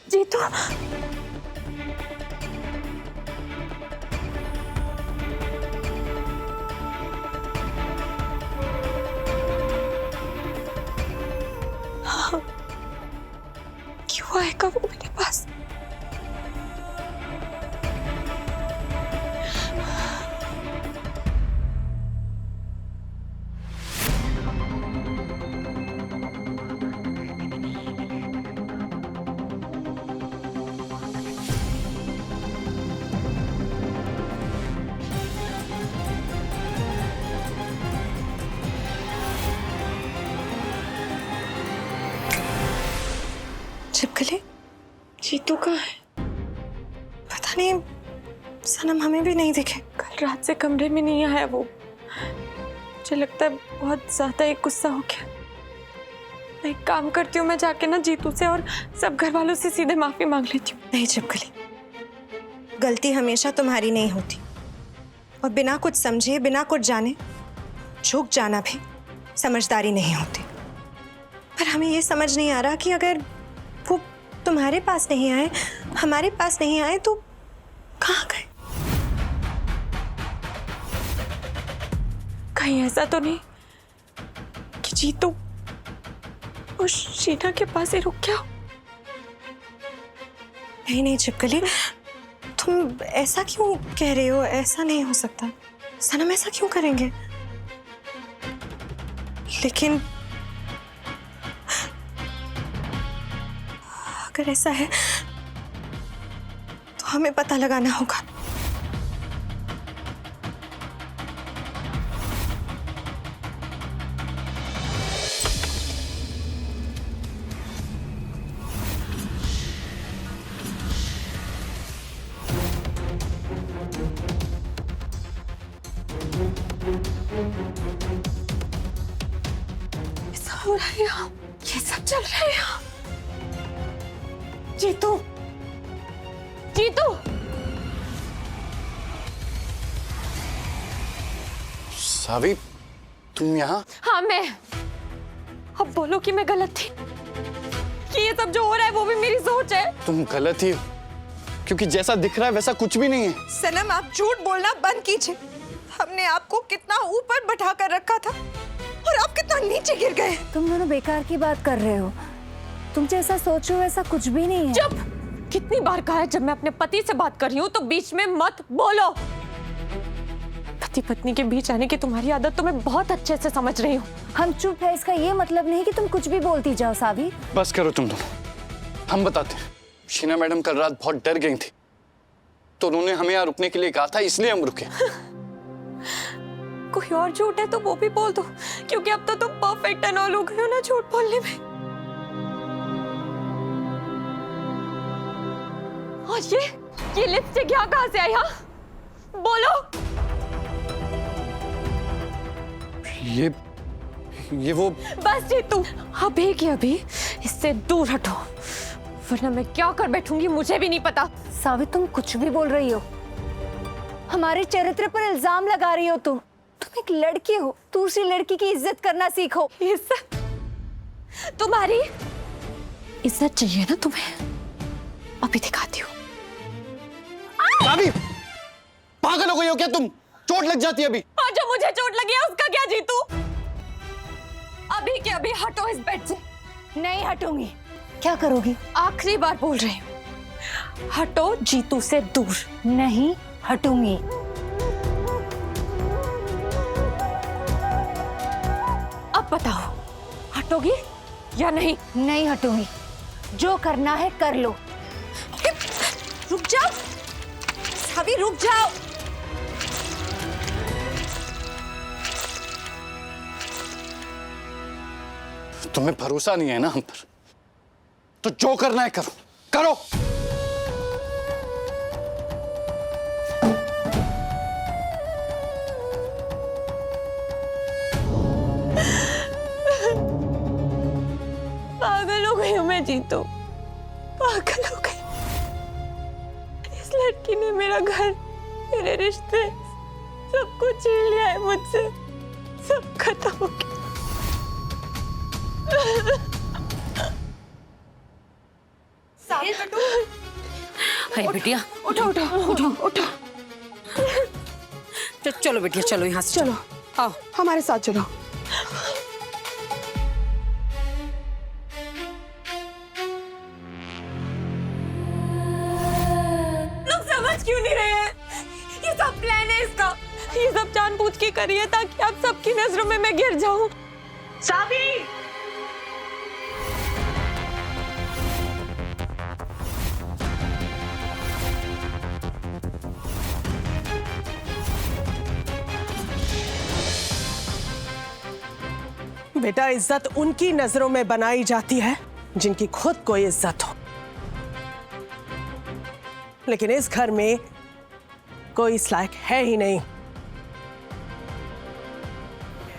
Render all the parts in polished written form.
जीतू, हाँ, क्यों आएगा वो मेरे पास? छिपकली, जीतू कहाँ है? पता नहीं, सनम हमें भी नहीं दिखे। कल रात से कमरे में नहीं आया वो। मुझे लगता है बहुत ज्यादा ही गुस्सा हो गया। मैं एक काम करती हूँ, मैं जाके ना जीतू से और सब घर वालों से सीधे माफी मांग लेती हूँ। नहीं छिपकली, गलती हमेशा तुम्हारी नहीं होती, और बिना कुछ समझे, बिना कुछ जाने झुक जाना भी समझदारी नहीं होती। पर हमें ये समझ नहीं आ रहा कि अगर वो तुम्हारे पास नहीं आए, हमारे पास नहीं आए, तो कहाँ गए? कहीं ऐसा तो नहीं कि जीतू उस शीना के पास ही रुक गया? नहीं नहीं छिपकली, तुम ऐसा क्यों कह रहे हो? ऐसा नहीं हो सकता। सनम ऐसा क्यों करेंगे? लेकिन अगर ऐसा है तो हमें पता लगाना होगा। ऐसा हो रहा है यहाँ, ये सब चल रहा है यहाँ। जीतू, जीतू, सावी, तुम यहाँ? हाँ मैं। अब बोलो कि मैं गलत थी, कि ये सब जो हो रहा है वो भी मेरी सोच है। तुम गलत ही हो, क्योंकि जैसा दिख रहा है वैसा कुछ भी नहीं है। सनम, आप झूठ बोलना बंद कीजिए। हमने आपको कितना ऊपर बैठा कर रखा था और आप कितना नीचे गिर गए। तुम दोनों बेकार की बात कर रहे हो। तुम जैसा सोचो वैसा कुछ भी नहीं है। चुप! कितनी बार कहा है, जब मैं अपने पति से बात कर रही हूँ तो बीच में मत बोलो। पति पत्नी के बीच आने की तुम्हारी आदत तो मैं बहुत अच्छे से समझ रही हूँ। हम चुप है, इसका ये मतलब नहीं कि तुम कुछ भी बोलती जाओ सावी। बस करो तुम दोनों, हम बताते हैं। शीना मैडम कल रात बहुत डर गई थी, तो उन्होंने हमें यहाँ रुकने के लिए कहा था, इसलिए हम रुके। कोई और झूठ है तो वो भी बोल दो, क्योंकि अब तो तुम परफेक्ट एंड ऑल हो गए हो ना झूठ बोलने में। और ये लिपस्टिक यहाँ कहाँ से आई? हाँ बोलो। ये वो। बस जीतू, अभी के अभी इससे दूर हटो, वरना मैं क्या कर बैठूंगी मुझे भी नहीं पता। सावी, तुम कुछ भी बोल रही हो। हमारे चरित्र पर इल्जाम लगा रही हो तुम। तुम एक लड़की हो, दूसरी लड़की की इज्जत करना सीखो। इज्जत? तुम्हारी इज्जत चाहिए ना तुम्हें? अभी दिखाती हूँ। सावी, पागल हो गई हो क्या तुम? चोट लग जाती है अभी। और जो मुझे चोट लगी है उसका क्या जीतू? अभी के अभी हटो इस बेड से। नहीं हटूंगी। क्या करोगी? आखिरी बार बोल रही हूँ, हटो जीतू से दूर। नहीं हटूंगी। अब बताओ, हटोगी या नहीं? नहीं हटूंगी। जो करना है कर लो। रुक जाओ सावी, रुक जाओ। तुम्हें भरोसा नहीं है ना हम पर, तो जो करना है करो, करो। पागल हो गई हूँ मैं जीतू, पागल हो गई। इस लड़की ने मेरा घर, मेरे रिश्ते, सब कुछ छीन लिया है मुझसे। सब खत्म हो गया। सावी बेटू, हाय बिटिया, उठो उठो उठो उठो। चलो बिटिया, चलो यहाँ से चलो। आओ हमारे साथ चलो। लोग समझ क्यों नहीं रहे हैं? ये सब प्लान है इसका। ये सब जानबूझ के करी है ताकि आप सबकी नजरों में मैं गिर जाऊं। साबी! बेटा, इज्जत उनकी नजरों में बनाई जाती है जिनकी खुद को इज्जत हो, लेकिन इस घर में कोई इस लायक है ही नहीं।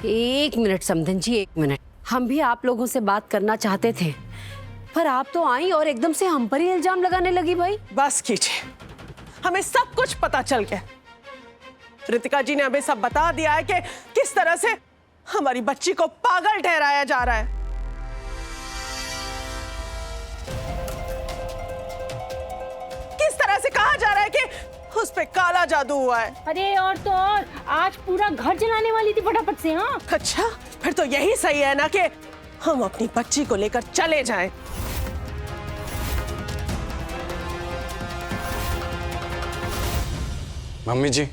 एक मिनट समधन जी, एक मिनट। हम भी आप लोगों से बात करना चाहते थे, पर आप तो आई और एकदम से हम पर ही इल्जाम लगाने लगी। भाई बस कीजिए, हमें सब कुछ पता चल गया। रितिका जी ने हमें सब बता दिया है कि किस तरह से हमारी बच्ची को पागल ठहराया जा रहा है। किस तरह से कहा जा रहा है कि उस पे काला जादू हुआ है। अरे और तो और, आज पूरा घर जलाने वाली थी फटाफट से। हाँ, अच्छा, फिर तो यही सही है ना कि हम अपनी बच्ची को लेकर चले जाएं। मम्मी जी,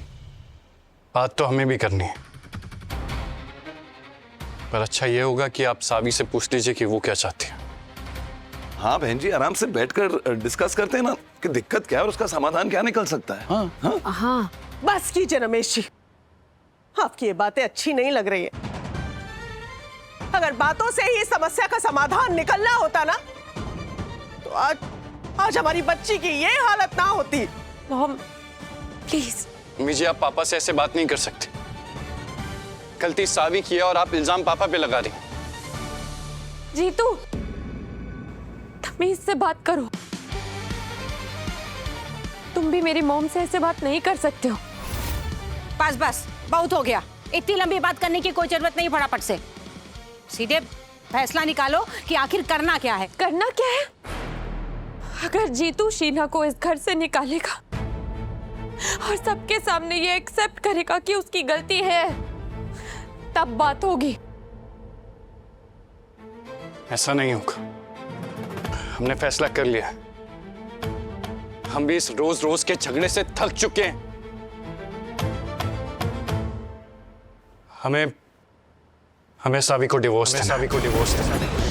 बात तो हमें भी करनी है, पर अच्छा ये होगा कि आप सावी से पूछ लीजिए कि वो क्या चाहती है। हाँ बहन जी, आराम से बैठकर डिस्कस करते हैं ना कि दिक्कत क्या है और उसका समाधान क्या निकल सकता है। हाँ हाँ हाँ, बस कीजिए रमेश जी, आपकी ये बातें अच्छी नहीं लग रही है। अगर बातों से ही समस्या का समाधान निकलना होता ना, तो आज हमारी बच्ची की ये हालत ना होती। Mom please. मम्मी जी, आप पापा से ऐसे बात नहीं कर सकते। गलती सावी की है और आप इल्जाम पापा पे लगा रही हैं। जीतू, तमीज से बात करो। तुम भी मेरी मॉम से ऐसे बात नहीं कर सकते हो। बस बस, बहुत हो गया। इतनी लंबी बात करने की कोई जरूरत नहीं फटाफट से। सीधे फैसला निकालो कि आखिर करना क्या है। करना क्या है? अगर जीतू शीना को इस घर से निकालेगा और सबके सामने ये एक्सेप्ट करेगा कि उसकी गलती है, तब बात होगी। ऐसा नहीं होगा। हमने फैसला कर लिया है। हम भी इस रोज रोज के झगड़े से थक चुके हैं। हमें सावी को डिवोर्स देना है।